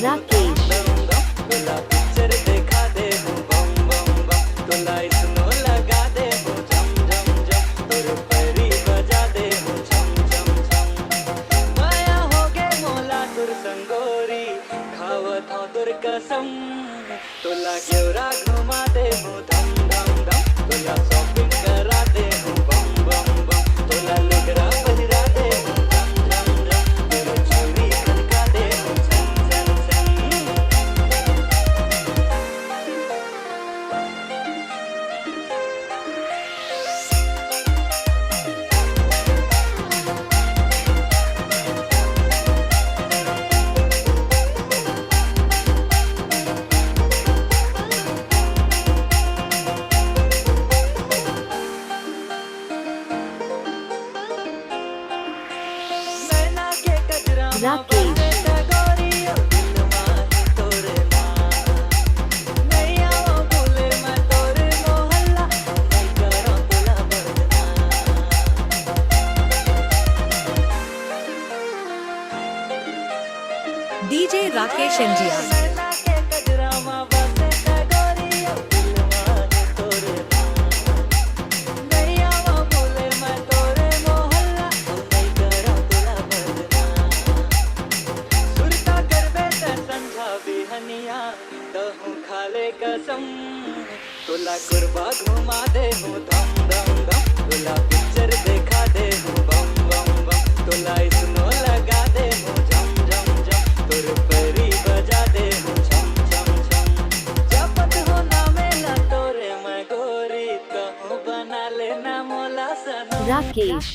राकेश तोला पिक्चर देखा दे हूँ बम बम बम, तोला इसनो लगा दे हूँ झम झम झम, तोर परी बजा दे हूँ झम झम झम। माया हो गे मोला तुर संगोरी, खावत हूँ तुर कसम, तोला गेवरा घुमा दे हूँ धम धम धम, तोला शॉपिंग करा दे हूँ बम बम बम, तोला लुगड़ा पहिरा दे हूँ झम झम झम, तोर चूड़ी खनका दे हूँ झम झम झम। नैना के कजरा राकेश गोरियो दिल माही तोरे नाम, नैया वो बोले मैं तोरे मोहल्ला, नहीं करो तोला बदनाम। डीजे राकेश इंडिया नैना के कजरा बसे गोरियो दिल माही तोरे नाम, नैया वो बोले मैं तोरे मोहल्ला, नहीं करो तोला बदनाम। सुरता करबे त संझा बिहनिया, दहूँ खाले कसम, तोला कुरबा घुमा दे हूँ धम धम धम, तोला पिक्चर देखा दे हूँ बम बम बम, तोला इसनो लगा दे हूँ झम झम झम, तोर परी बजा दे हूँ झम झम झम। जपत हो ना मेला तोरे मैं गोरी, कहूँ बना लेना मोला सनम। राकेश